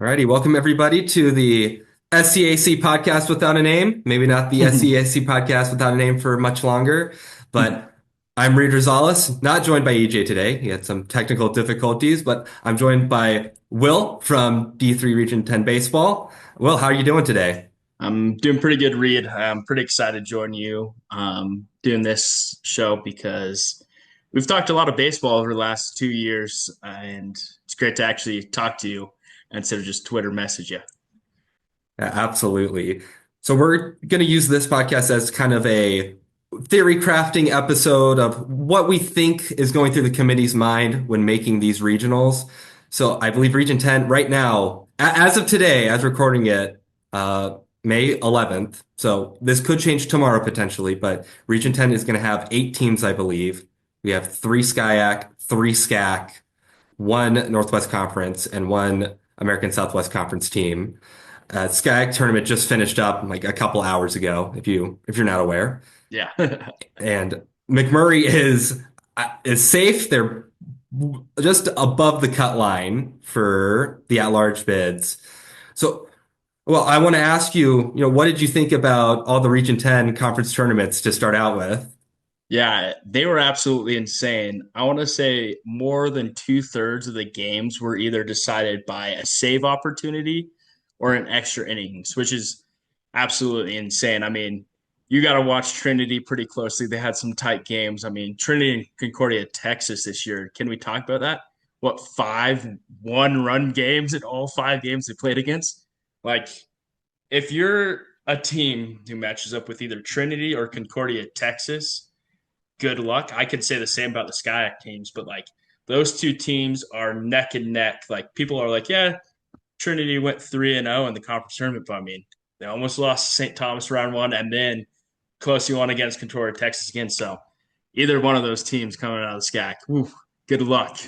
Alrighty, welcome everybody to the SCAC podcast without a name. Maybe not the SCAC podcast without a name for much longer, but I'm Reed Rosales, not joined by EJ today. He had some technical difficulties, but I'm joined by Will from D3 Region 10 Baseball. Will, how are you doing today? I'm doing pretty good, Reed. I'm pretty excited to join you doing this show because we've talked a lot of baseball over the last 2 years, and it's great to actually talk to you instead of just Twitter message you. Yeah, absolutely. So we're going to use this podcast as kind of a theory crafting episode of what we think is going through the committee's mind when making these regionals. So I believe Region 10 right now, as of today, as recording it, May 11th. So this could change tomorrow potentially, but Region 10 is going to have 8 teams, I believe. We have 3 SCIAC, 3 SCAC, 1 Northwest Conference, and 1 American Southwest Conference team. SCAC tournament just finished up like a couple hours ago, if you're not aware. Yeah. And McMurray is safe. They're just above the cut line for the at-large bids. So, well, I want to ask you, what did you think about all the Region 10 conference tournaments to start out with? Yeah, they were absolutely insane. I want to say more than two-thirds of the games were either decided by a save opportunity or an extra innings, which is absolutely insane. I mean, you got to watch Trinity pretty closely. They had some tight games. I mean, Trinity and Concordia, Texas this year. Can we talk about that? What, 5 1-run games in all 5 games they played against? Like, if you're a team who matches up with either Trinity or Concordia, Texas, good luck. I could say the same about the SCIAC teams, but like those two teams are neck and neck. Like people are like, yeah, Trinity went 3-0 in the conference tournament, but I mean, they almost lost to St. Thomas round one and then closely won against Concordia, Texas again. So either one of those teams coming out of the SCAC, whew, good luck.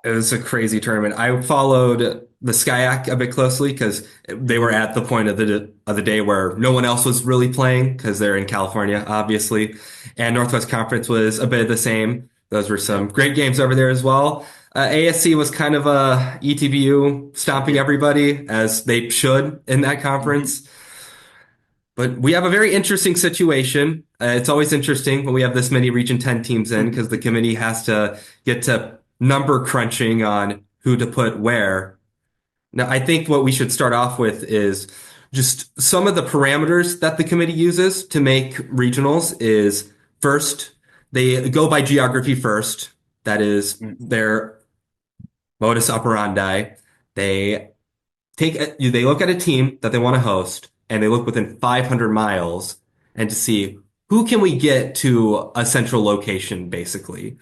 It was a crazy tournament. I followed the SCIAC a bit closely because they were at the point of the day where no one else was really playing because they're in California, obviously. And Northwest Conference was a bit the same. Those were some great games over there as well. ASC was kind of a ETBU stomping everybody as they should in that conference. But we have a very interesting situation. It's always interesting when we have this many Region 10 teams in because the committee has to get to number crunching on who to put where. Now, I think what we should start off with is just some of the parameters that the committee uses to make regionals is first, they go by geography first. That is their modus operandi. They they look at a team that they want to host and they look within 500 miles and to see who can we get to a central location, basically.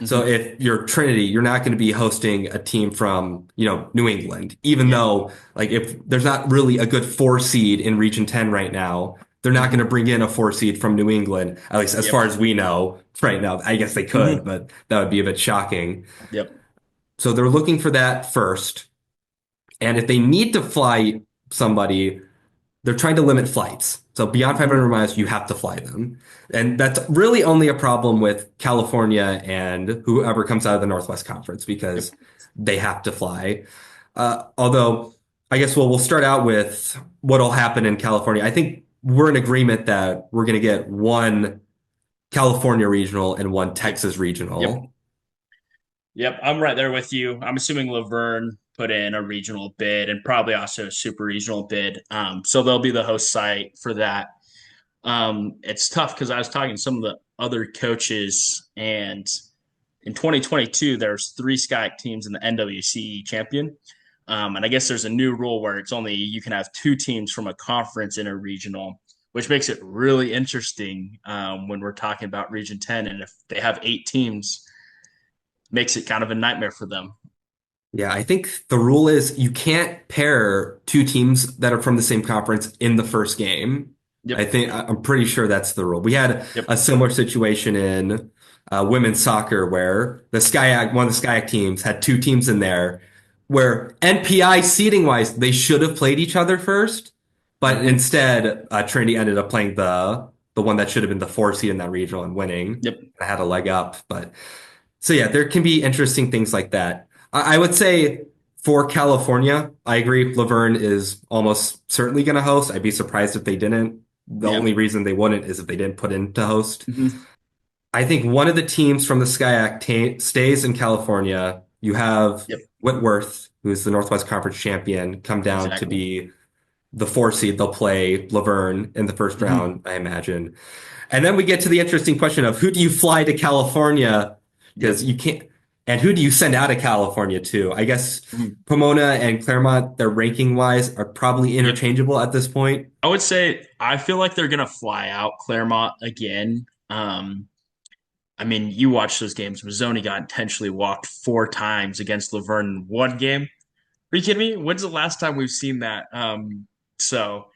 So if you're Trinity, you're not going to be hosting a team from, New England, even though like if there's not really a good 4 seed in Region 10 right now, they're not going to bring in a 4 seed from New England, at least as far as we know right now. I guess they could, but that would be a bit shocking. Yep. So they're looking for that first. And if they need to fly somebody, they're trying to limit flights. So beyond 500 miles, you have to fly them. And that's really only a problem with California and whoever comes out of the Northwest Conference because they have to fly. Although I guess we'll start out with what'll happen in California. I think we're in agreement that we're going to get 1 California regional and 1 Texas regional. Yep, I'm right there with you. I'm assuming Laverne put in a regional bid and probably also a super regional bid. So they'll be the host site for that. It's tough because I was talking to some of the other coaches, and in 2022, there's 3 SCIAC teams in the NWCE champion. And I guess there's a new rule where it's only you can have 2 teams from a conference in a regional, which makes it really interesting when we're talking about Region 10. And if they have 8 teams, makes it kind of a nightmare for them. Yeah, I think the rule is you can't pair 2 teams that are from the same conference in the first game. Yep. I'm pretty sure that's the rule. We had a similar situation in women's soccer where one of the SCIAC teams had 2 teams in there where NPI seeding wise, they should have played each other first, but instead Trinity ended up playing the one that should have been the 4 seed in that regional and winning. Yep. I had a leg up, but so yeah, there can be interesting things like that. I would say For California, I agree. Laverne is almost certainly going to host. I'd be surprised if they didn't. The Yeah. only reason they wouldn't is if they didn't put in to host. Hmm. I think one of the teams from the SCIAC stays in California. You have Yep. Whitworth, who's the Northwest Conference champion, come down to Exactly. be the 4 seed. They'll play Laverne in the first Hmm. round, I imagine. And then we get to the interesting question of who do you fly to California? Because Yep. you can't, and who do you send out of California too? I guess Mhm. Pomona and Claremont, their ranking wise, are probably Yep. interchangeable at this point. I would say I feel like they're gonna fly out Claremont again. I mean, you watch those games. Mazzoni got intentionally walked 4 times against Laverne in one game. Are you kidding me? When's the last time we've seen that? So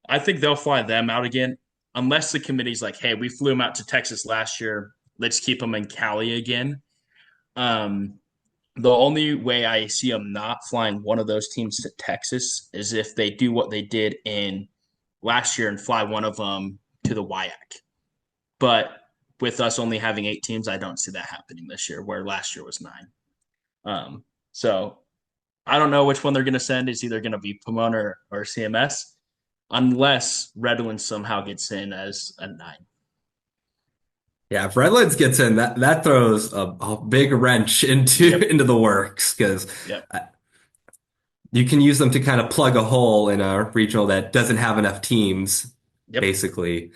I think they'll fly them out again, unless the committee's like, "Hey, we flew them out to Texas last year. Let's keep them in Cali again." Um, the only way I see them not flying one of those teams to Texas is if they do what they did in last year and fly one of them to the WIAC. But with us only having 8 teams, I don't see that happening this year, where last year was 9. So I don't know which one they're going to send. It's either going to be Pomona or CMS, unless Redlands somehow gets in as a 9. Yeah, if Redlands gets in, that throws a big wrench into Yep. into the works because Yep. you can use them to kind of plug a hole in a regional that doesn't have enough teams, Yep. basically.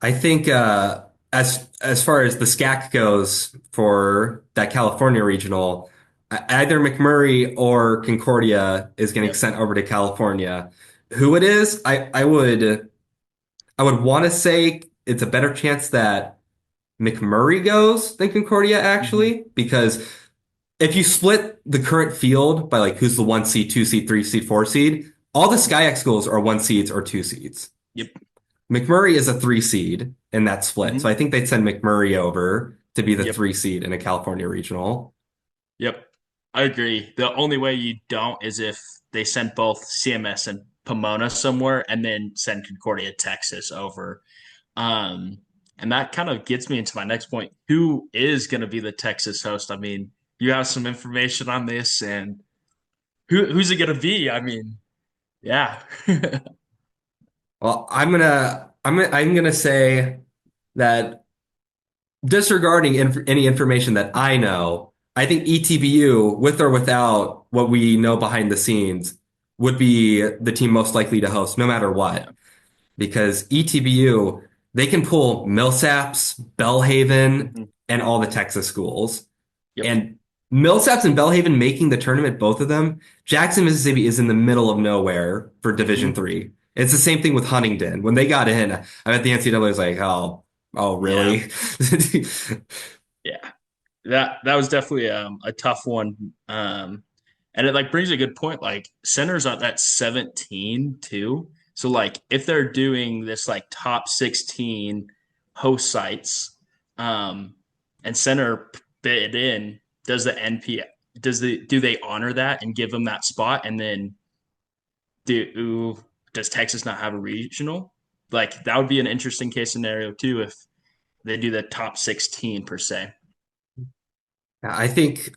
I think as far as the SCAC goes for that California regional, either McMurray or Concordia is getting Yep. sent over to California. Who it is, I would want to say it's a better chance that McMurray goes than Concordia Hmm. actually, because if you split the current field by like who's the 1 seed, 2 seed, 3 seed, 4 seed, all the SCIAC schools are 1 seeds or 2 seeds. Yep. McMurray is a 3 seed in that split. So Hmm. I think they'd send McMurray over to be the Yep. 3 seed in a California regional. Yep. I agree. The only way you don't is if they send both CMS and Pomona somewhere and then send Concordia, Texas over. Um, and that kind of gets me into my next point. Who is going to be the Texas host? I mean, you have some information on this, and who's it going to be? I mean, yeah. Well, I'm gonna say that disregarding any information that I know, I think ETBU, with or without what we know behind the scenes, would be the team most likely to host, no matter Yeah. what. Because ETBU, they can pull Millsaps, Belhaven, Mhm. and all the Texas schools. Yep. And Millsaps and Belhaven making the tournament, both of them, Jackson, Mississippi is in the middle of nowhere for Division Hmm. Three. It's the same thing with Huntingdon. When they got in, I bet the NCAA was like, oh, Yeah. really? Yeah. That was definitely a tough one. And it like brings a good point. Like center's at 17 too. So like if they're doing this like top 16 host sites, and center bid in, does the NP do they honor that and give them that spot? And then does Texas not have a regional? Like that would be an interesting case scenario too if they do the top 16 per se. I think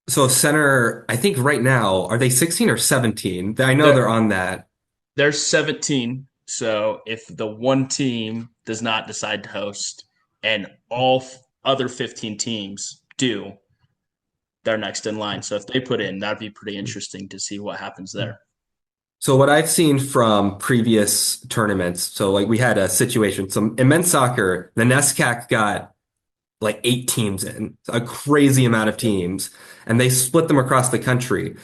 so. Center, I think right now, are they 16 or 17? I know they're They're on that. There's 17. So if the one team does not decide to host and all other 15 teams do, they're next in line. So if they put in, that'd be pretty interesting to see what happens there. So what I've seen from previous tournaments, so like we had a situation. So in men's soccer, the NESCAC got like 8 teams in, a crazy amount of Yep. teams, and they split them across the country.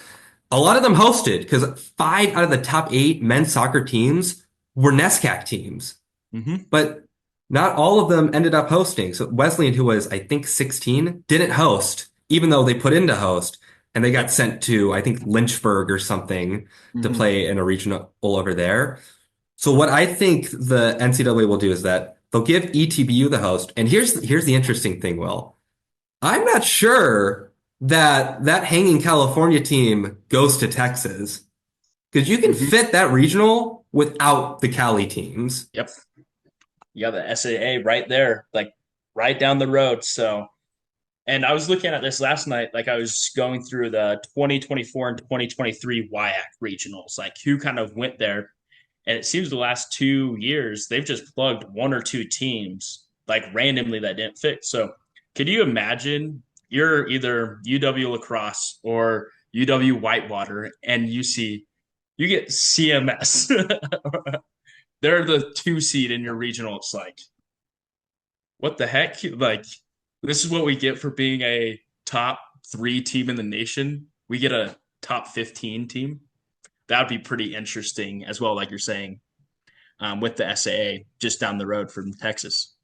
A lot of them hosted because 5 out of the top 8 men's soccer teams were NESCAC teams, Hmm. but not all of them ended up hosting. So Wesleyan, who was I think 16, didn't host, even though they put in to host, and they got Yep. sent to I think Lynchburg or something to Hmm. play in a regional over there. So what I think the NCAA will do is that they'll give ETBU the host. And here's the interesting thing, Will. I'm not sure that that hanging California team goes to Texas because you can Hmm. fit that regional without the Cali teams. Yep. You got the SAA right there, like right down the road. So And I was looking at this last night, like I was going through the 2024 and 2023 WIAC regionals, like who kind of went there. And it seems the last 2 years, they've just plugged one or two teams like randomly that didn't fit. So could you imagine you're either UW Lacrosse or UW Whitewater and you get CMS. They're the 2 seed in your regional. It's like, what the heck? Like, this is what we get for being a top 3 team in the nation. We get a top 15 team. That would be pretty interesting as well, like you're saying, with the SAA just down the road from Texas.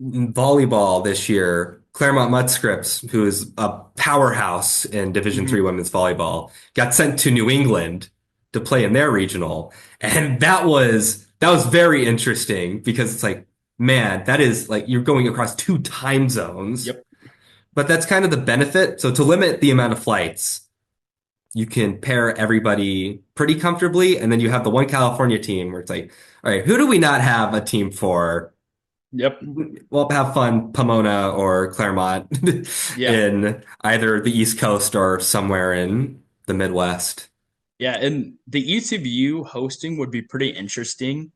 Volleyball this year, Claremont-Mudd-Scripps, who is a powerhouse in Division III Mhm. women's volleyball, got sent to New England to play in their regional. And that was very interesting because it's like, man, that is like you're going across 2 time zones. Yep. But that's kind of the benefit. So to limit the amount of flights, you can pair everybody pretty comfortably, and then you have the one California team where it's like, all right, who do we not have a team for? Yep. Well, have fun, Pomona or Claremont Yeah. in either the East Coast or somewhere in the Midwest. Yeah. And the ECBU hosting would be pretty interesting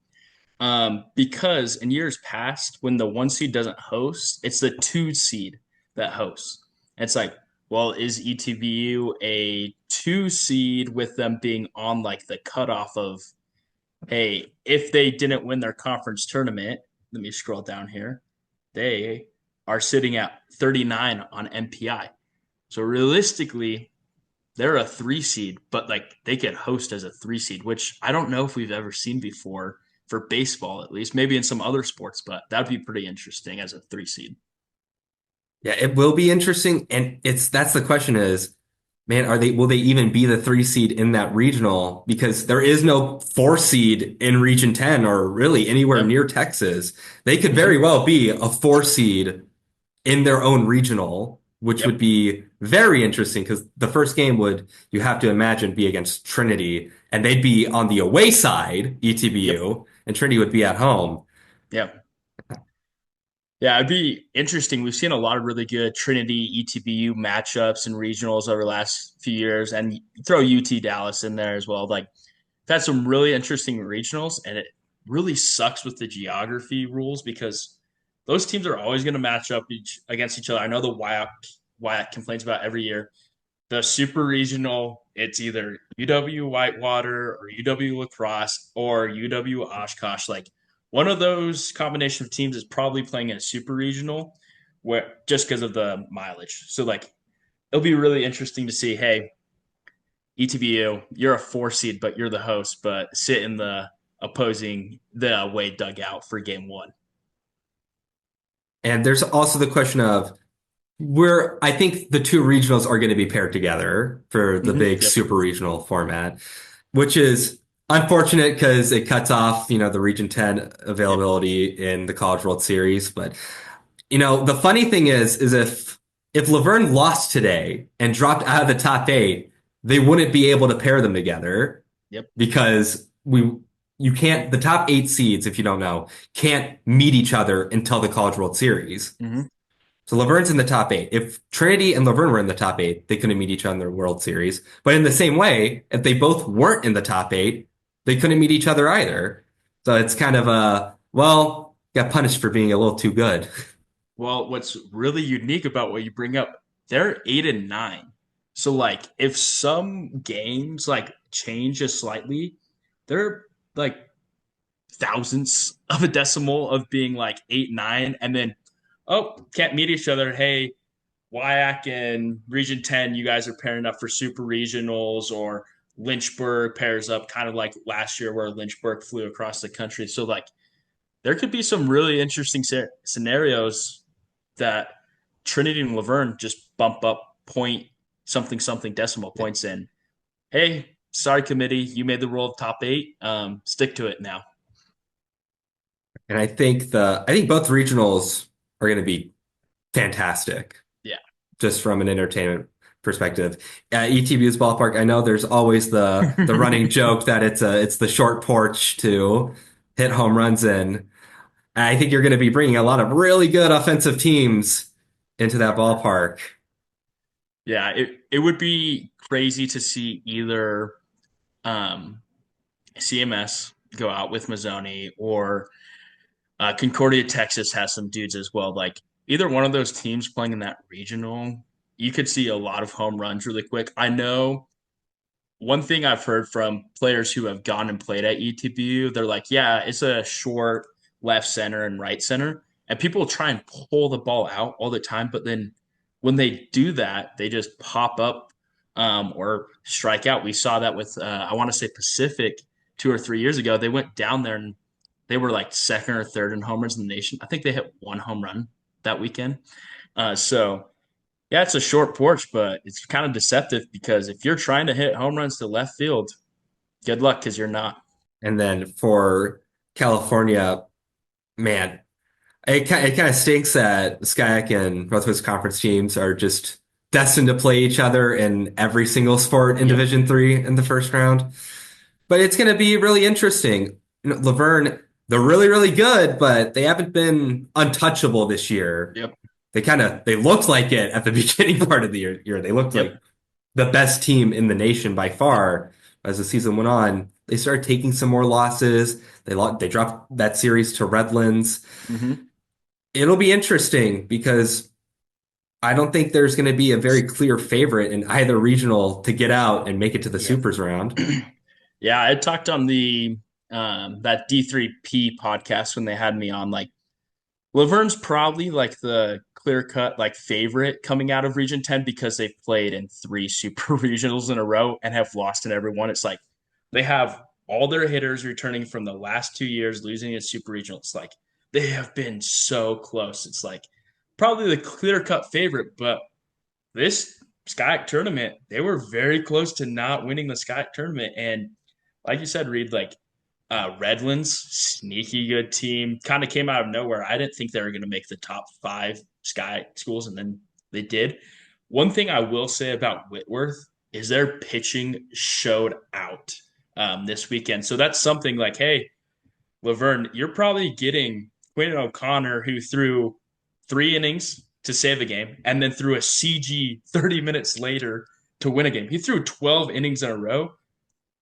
because in years past, when the 1 seed doesn't host, it's the 2 seed that hosts. And it's like, well, is ETBU a 2 seed with them being on like the cutoff of, hey, if they didn't win their conference tournament, let me scroll down here, they are sitting at 39 on MPI. So realistically, they're a 3 seed, but like they could host as a 3 seed, which I don't know if we've ever seen before for baseball, at least. Maybe in some other sports, but that'd be pretty interesting as a 3 seed. Yeah, it will be interesting. And that's the question is, man, will they even be the 3 seed in that regional? Because there is no 4 seed in Region 10 or really anywhere Yep. near Texas. They could very Hmm. well be a 4 seed in their own regional, which would Yep. be very interesting because the first game would, you have to imagine, be against Trinity, and they'd be on the away side, Yep. ETBU, and Trinity would be at home. Yep. Yeah, it'd be interesting. We've seen a lot of really good Trinity ETBU matchups and regionals over the last few years, and throw UT Dallas in there as well. Like, we've had some really interesting regionals, and it really sucks with the geography rules because those teams are always going to match up against each other. I know the WIAC complains about every year. The super regional, it's either UW Whitewater or UW Lacrosse or UW Oshkosh. Like one of those combination of teams is probably playing in a super regional where just because of the mileage. So like it'll be really interesting to see, hey, ETBU, you're a 4 seed, but you're the host, but sit in the away dugout for game 1. And there's also the question of I think the two regionals are going to be paired together for the Mm-hmm. big Yep. super regional format, which is unfortunate because it cuts off, the Region 10 Yep. availability in the College World Series. But the funny thing is if Laverne lost today and dropped out of the top 8, they wouldn't be able to pair them together Yep. because you can't the top 8 seeds, if you don't know, can't meet each other until the College World Series. Mm-hmm. So Laverne's in the top 8. If Trinity and Laverne were in the top 8, they couldn't meet each other in the World Series. But in the same way, if they both weren't in the top 8, they couldn't meet each other either. So it's kind of got punished for being a little too good. Well, what's really unique about what you bring up, they're 8 and 9. So like if some games like change just slightly, they're like thousandths of a decimal of being like 8, 9, and then can't meet each other. Hey, WIAC and Region 10, you guys are pairing up for super regionals, or Lynchburg pairs up kind of like last year where Lynchburg flew across the country. So like there could be some really interesting scenarios that Trinity and Laverne just bump up point something something decimal points in. Hey, sorry committee, you made the rule of top 8. Stick to it now. And I think both regionals are going to be fantastic Yeah. just from an entertainment perspective. At ETBU's ballpark, I know there's always the running joke that it's the short porch to hit home runs in. I think you're going to be bringing a lot of really good offensive teams into that ballpark. Yeah, it would be crazy to see either um, CMS go out with Mazzoni or Concordia, Texas has some dudes as well. Like either one of those teams playing in that regional, you could see a lot of home runs really quick. I know one thing I've heard from players who have gone and played at ETBU, they're like, yeah, it's a short left center and right center. And people try and pull the ball out all the time. But then when they do that, they just pop up or strike out. We saw that with, I want to say Pacific 2 or 3 years ago. They went down there and they were like second or third in home runs in the nation. I think they hit one home run that weekend. So yeah, it's a short porch, but it's kind of deceptive because if you're trying to hit home runs to left field, good luck because you're not. And then for California, man, it kind of stinks that SCAC and Northwest Conference teams are just destined to play each other in every single sport in Yep. Division III in the first round. But it's going to be really interesting. Laverne, they're really, really good, but they haven't been untouchable this year. Yep. They looked like it at the beginning part of the year. They looked like Yep. the best team in the nation by far. As the season went on, they started taking some more losses. They dropped that series to Redlands. Hmm. It'll be interesting because I don't think there's going to be a very clear favorite in either regional to get out and make it to the Yeah. supers round. Yeah. I talked on the that D3P podcast when they had me on. Like Laverne's probably like the clear cut like favorite coming out of Region 10 because they've played in three super regionals in a row and have lost in every one. It's like they have all their hitters returning from the last 2 years, losing in super regional. It's like they have been so close. It's like probably the clear cut favorite, but this SCAC tournament, they were very close to not winning the SCAC tournament. And like you said, Reed, like Redlands, sneaky good team, kind of came out of nowhere. I didn't think they were going to make the top five Sky schools, and then they did. One thing I will say about Whitworth is their pitching showed out this weekend. So that's something like, hey, Laverne, you're probably getting Quinn O'Connor, who threw 3 innings to save a game and then threw a CG 30 minutes later to win a game. He threw 12 innings in a row,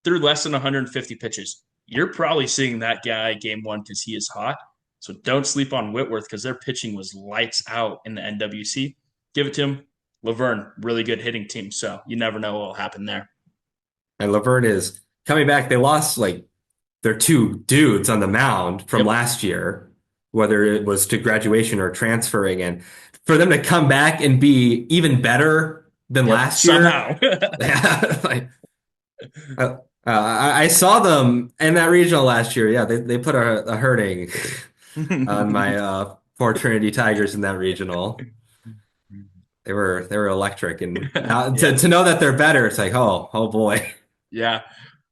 threw less than 150 pitches. You're probably seeing that guy game one because he is hot. So don't sleep on Whitworth because their pitching was lights out in the NWC. Give it to him. Laverne, really good hitting team. So you never know what will happen there. And Laverne is coming back. They lost like their two dudes on the mound from Yep. last year, whether it was to graduation or transferring. And for them to come back and be even better than Yep. last year, Somehow. yeah, like, I saw them in that regional last year. Yeah, they put a hurting on my poor Trinity Tigers in that regional. They were electric, and now Yeah. to know that they're better, it's like oh boy. Yeah.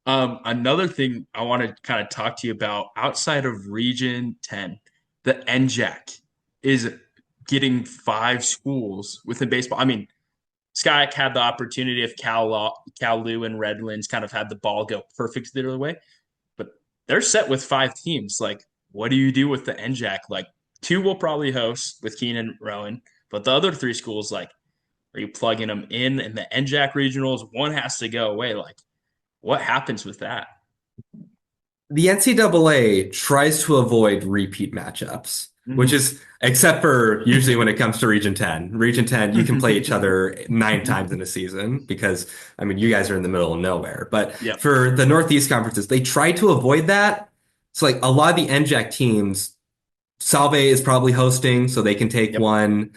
Another thing I want to kind of talk to you about outside of Region 10, the NJAC is getting 5 schools within baseball. I mean, SCAC had the opportunity if Cal Lu and Redlands kind of had the ball go perfect the other way, but they're set with 5 teams. Like, what do you do with the NJAC? Like, 2 will probably host with Keenan and Rowan, but the other 3 schools, like, are you plugging them in? And the NJAC regionals, one has to go away. Like, what happens with that? The NCAA tries to avoid repeat matchups, which Mhm. is except for usually when it comes to Region 10. Region 10, you can play each other 9 times in a season because, I mean, you guys are in the middle of nowhere. But Yep. for the Northeast conferences, they try to avoid that. So, like a lot of the NJAC teams, Salve is probably hosting, so they can take Yep. one.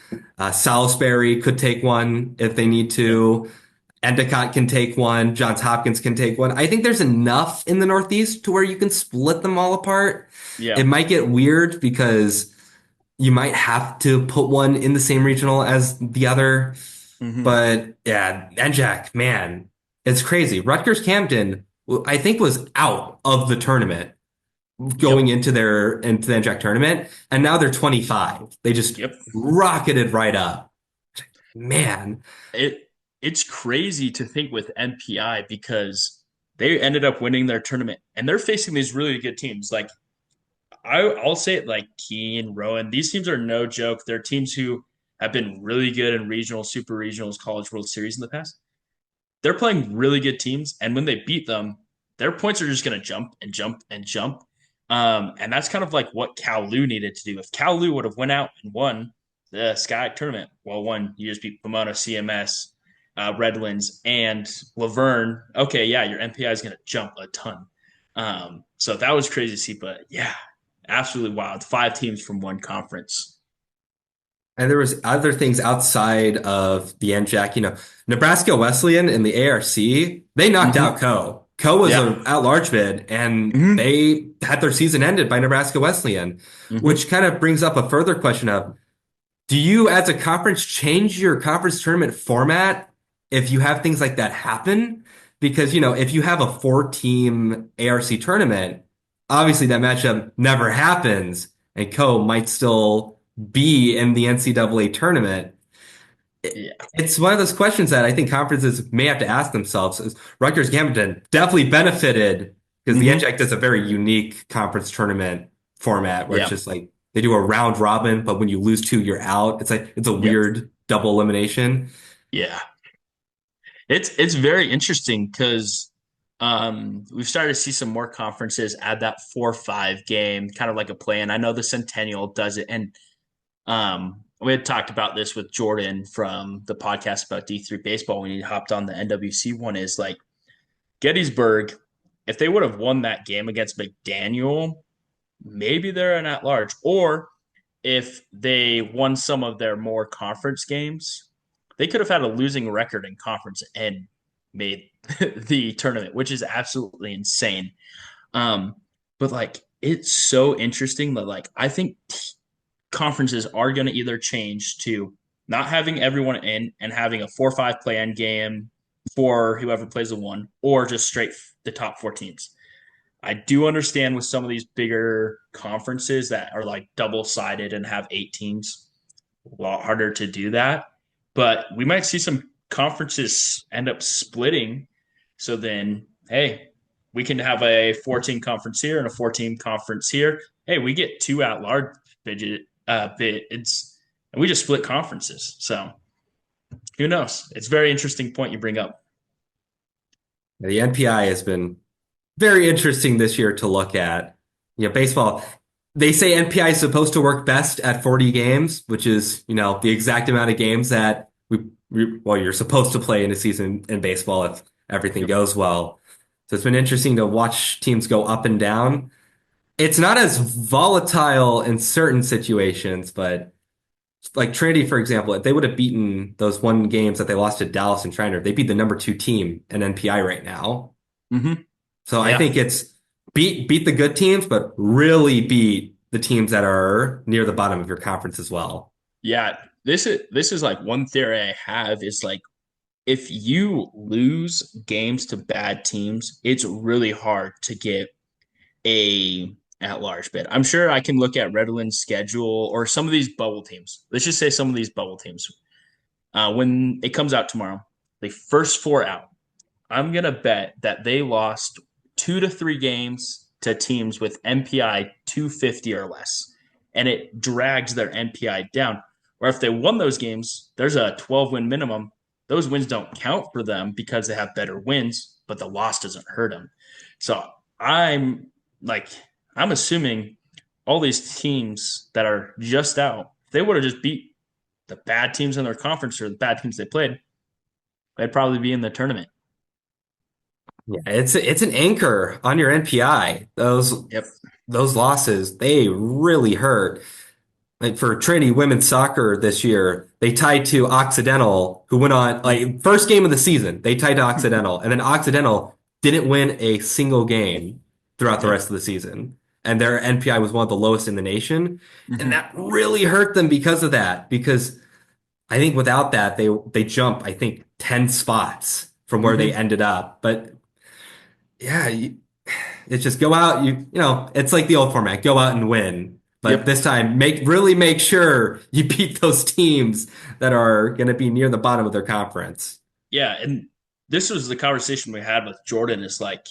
Salisbury could take one if they need Yep. to. Endicott can take one. Johns Hopkins can take one. I think there's enough in the Northeast to where you can split them all apart. It Yeah. might get weird because you might have to put one in the same regional as the other. Hmm. But yeah, NJAC, man, it's crazy. Rutgers Camden, I think, was out of the tournament going Yep. into the NJAC tournament, and now they're 25. They just Yep. rocketed right up. Man, It's crazy to think with MPI because they ended up winning their tournament and they're facing these really good teams. Like I'll say it like Keene, Rowan. These teams are no joke. They're teams who have been really good in regional, super regionals, college World Series in the past. They're playing really good teams, and when they beat them, their points are just going to jump and jump and jump. And that's kind of like what Cal Lu needed to do. If Cal Lu would have went out and won the SCAC tournament, well, one, you just beat Pomona, CMS, Redlands, and Laverne. Okay, yeah, your MPI is going to jump a ton. So that was crazy to see, but yeah, absolutely wild. 5 teams from one conference. And there was other things outside of the NJAC, Nebraska Wesleyan in the ARC, they knocked Mm-hmm. out Co. Co was Yeah. an at-large bid, and Mm-hmm. they had their season ended by Nebraska Wesleyan, Mm-hmm. which kind of brings up a further question of, do you as a conference change your conference tournament format if you have things like that happen? Because, if you have a 4-team ARC tournament, obviously that matchup never happens, and Co might still be in the NCAA tournament. Yeah. It's one of those questions that I think conferences may have to ask themselves. Is Rutgers Gambleton definitely benefited because the Mm-hmm. NJAC does a very unique conference tournament format where it's Yeah. just like they do a round robin, but when you lose two, you're out. It's like it's a Yep. weird double elimination. Yeah. It's very interesting because we've started to see some more conferences add that 4-5 game, kind of like a play. And I know the Centennial does it. And we had talked about this with Jordan from the podcast about D3 baseball when he hopped on the NWC one. Is like Gettysburg, if they would have won that game against McDaniel, maybe they're an at large. Or if they won some of their more conference games, they could have had a losing record in conference and made the tournament, which is absolutely insane. Um, but like it's so interesting that like I think conferences are going to either change to not having everyone in and having a 4-5 play end game for whoever plays the one, or just straight the top 4 teams. I do understand with some of these bigger conferences that are like double sided and have 8 teams, a lot harder to do that. But we might see some conferences end up splitting. So then, hey, we can have a 14 conference here and a 14 conference here. Hey, we get 2 at large bids, and we just split conferences. So who knows? It's a very interesting point you bring up. The NPI has been very interesting this year to look at. Baseball, they say NPI is supposed to work best at 40 games, which is, the exact amount of games that you're supposed to play in a season in baseball if everything Yep. goes well. So it's been interesting to watch teams go up and down. It's not as volatile in certain situations, but like Trinity, for example, if they would have beaten those 1 games that they lost to Dallas and Shriner, they'd be the number 2 team in NPI right now. Mm-hmm. So I Yeah. think it's beat the good teams, but really beat the teams that are near the bottom of your conference as well. Yeah. This is like one theory I have is like if you lose games to bad teams, it's really hard to get a at large bid. I'm sure I can look at Redlands' schedule or some of these bubble teams. Let's just say some of these bubble teams. When it comes out tomorrow, the first 4 out, I'm gonna bet that they lost 2 to 3 games to teams with MPI 250 or less, and it drags their MPI down. Or if they won those games, there's a 12-win minimum. Those wins don't count for them because they have better wins, but the loss doesn't hurt them. So I'm like, I'm assuming all these teams that are just out, if they would have just beat the bad teams in their conference or the bad teams they played, they'd probably be in the tournament. Yeah, it's an anchor on your NPI. Yep. Those losses, they really hurt. Like for Trinity women's soccer this year, they tied to Occidental, who went on like first game of the season. They tied to Occidental, and then Occidental didn't win a single game throughout the Yep. rest of the season. And their NPI was one of the lowest in the nation. And Mm-hmm. that really hurt them because of that. Because I think without that, they jump, I think, 10 spots from where they Mm-hmm. ended up. But yeah, it's just go out, it's like the old format, go out and win. But Yep. this time, make sure you beat those teams that are going to be near the bottom of their conference. Yeah. And this was the conversation we had with Jordan is like,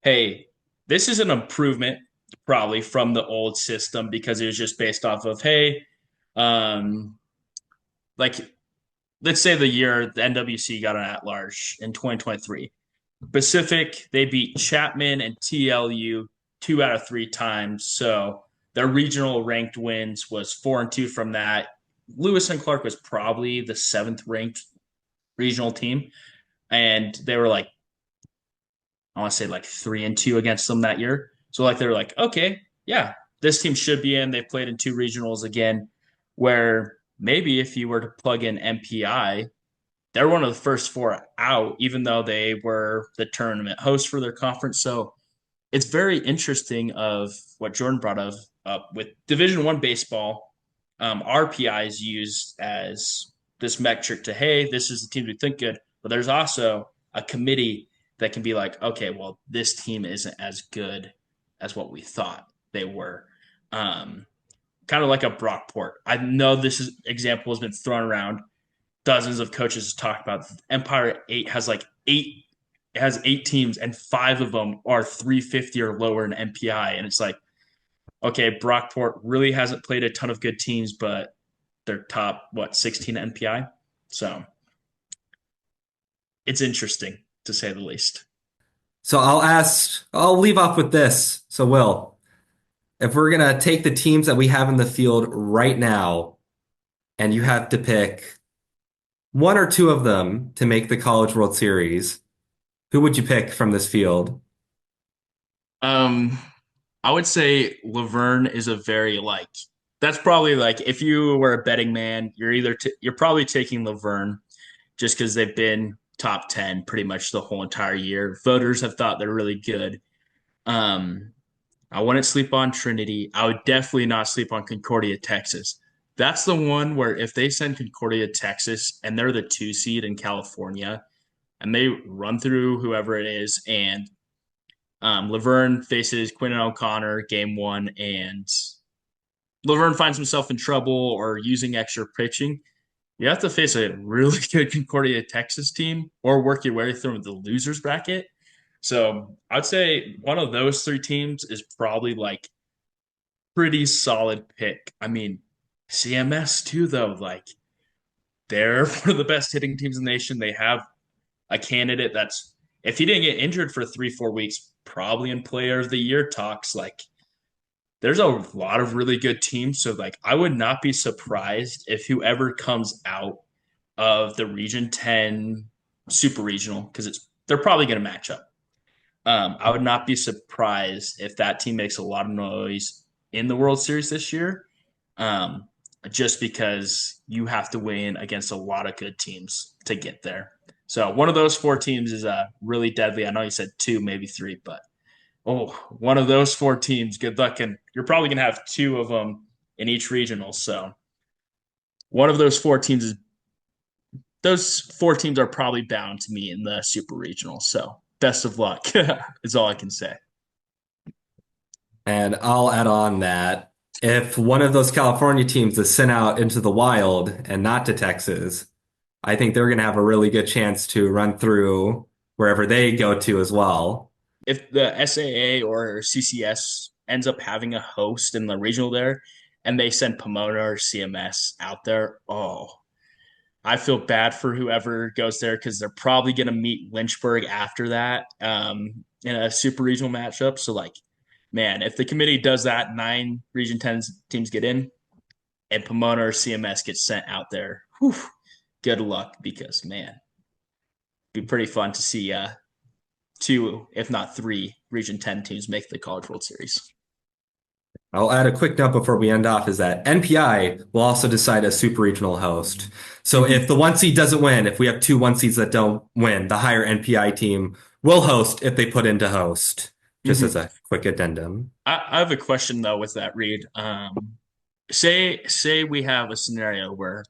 hey, this is an improvement probably from the old system because it was just based off of, hey, um, like, let's say the year the NWC got an at-large in 2023. Pacific, they beat Chapman and TLU 2 out of 3 times. So their regional ranked wins was 4-2 from that. Lewis and Clark was probably the 7th ranked regional team. And they were like, I want to say like 3-2 against them that year. So like they were like, okay, yeah, this team should be in. They've played in 2 regionals again, where maybe if you were to plug in MPI, they're one of the first 4 out, even though they were the tournament host for their conference. So it's very interesting of what Jordan brought up with Division I baseball. RPI is used as this metric to, hey, this is the team we think good, but there's also a committee that can be like, okay, well, this team isn't as good as what we thought they were. Kind of like a Brockport. I know example has been thrown around. Dozens of coaches have talked about Empire 8 has like 8. It has 8 teams, and 5 of them are 350 or lower in MPI. And it's like, okay, Brockport really hasn't played a ton of good teams, but they're top, 16 MPI? So it's interesting, to say the least. So I'll leave off with this. So Will, if we're going to take the teams that we have in the field right now, and you have to pick 1 or 2 of them to make the College World Series, who would you pick from this field? I would say Laverne is a very that's probably like if you were a betting man, you're probably taking Laverne just because they've been top 10 pretty much the whole entire year. Voters have thought they're really good. I wouldn't sleep on Trinity. I would definitely not sleep on Concordia, Texas. That's the one where if they send Concordia, Texas, and they're the 2 seed in California, and they run through whoever it is, and Laverne faces Quinton O'Connor game 1, and Laverne finds himself in trouble or using extra pitching, you have to face a really good Concordia, Texas team or work your way through the losers bracket. So I'd say one of those 3 teams is probably like pretty solid pick. I mean, CMS too, though, they're one of the best hitting teams in the nation. They have a candidate that's, if he didn't get injured for 3-4 weeks, probably in player of the year talks. There's a lot of really good teams. So I would not be surprised if whoever comes out of the Region 10 Super Regional, because they're probably going to match up. I would not be surprised if that team makes a lot of noise in the World Series this year, just because you have to win against a lot of good teams to get there. So one of those 4 teams is really deadly. I know you said 2, maybe 3, but one of those 4 teams, good luck. And you're probably going to have 2 of them in each regional. So one of those 4 teams are probably bound to me in the Super Regional. So best of luck is all I can say. And I'll add on that if one of those California teams is sent out into the wild and not to Texas, I think they're going to have a really good chance to run through wherever they go to as well. If the SAA or CCS ends up having a host in the regional there and they send Pomona or CMS out there, I feel bad for whoever goes there because they're probably going to meet Lynchburg after that in a super regional matchup. So, man, if the committee does that, 9 Region 10 teams get in and Pomona or CMS gets sent out there, good luck because, man, it'd be pretty fun to see 2, if not 3, Region 10 teams make the College World Series. I'll add a quick note before we end off is that NPI will also decide a super regional host. So if the 1 seed doesn't win, if we have 2 1 seeds that don't win, the higher NPI team will host if they put into host, just as a quick addendum. I have a question, though, with that, Reed. Say we have a scenario where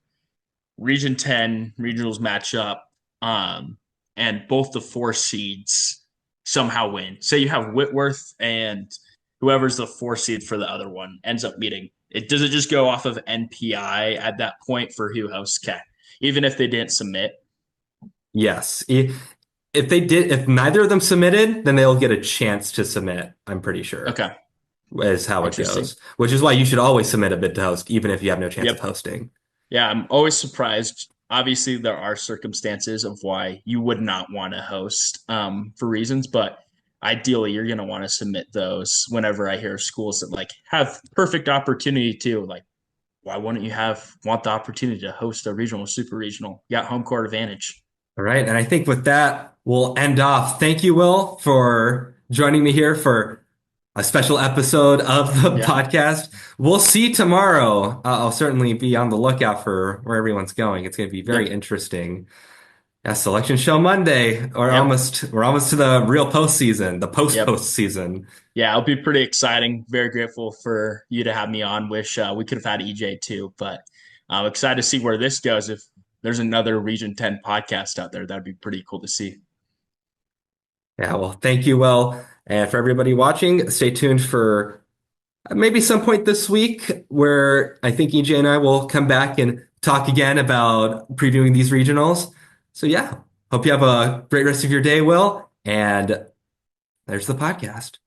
Region 10 regionals match up and both the 4 seeds somehow win. Say you have Whitworth and whoever's the 4 seed for the other one ends up meeting. Does it just go off of NPI at that point for who hosts CAC, even if they didn't submit? Yes. If neither of them submitted, then they'll get a chance to submit, I'm pretty sure. Okay. Is how it goes. Which is why you should always submit a bid to host, even if you have no chance of hosting. Yeah, I'm always surprised. Obviously, there are circumstances of why you would not want to host for reasons, but ideally, you're going to want to submit those whenever I hear schools that like have perfect opportunity to like. Why wouldn't you want the opportunity to host a regional, super regional? You got home court advantage. All right. And I think with that, we'll end off. Thank you, Will, for joining me here for a special episode of the Yeah. podcast. We'll see tomorrow. I'll certainly be on the lookout for where everyone's going. It's going to be very Yep. interesting. Yeah, selection show Monday, or Yep. we're almost to the real postseason, the Yep. postseason. Yeah, it'll be pretty exciting. Very grateful for you to have me on. Wish we could have had EJ too, but I'm excited to see where this goes. If there's another Region 10 podcast out there, that'd be pretty cool to see. Yeah, well, thank you, Will. And for everybody watching, stay tuned for maybe some point this week where I think EJ and I will come back and talk again about previewing these regionals. So yeah, hope you have a great rest of your day, Will. And there's the podcast.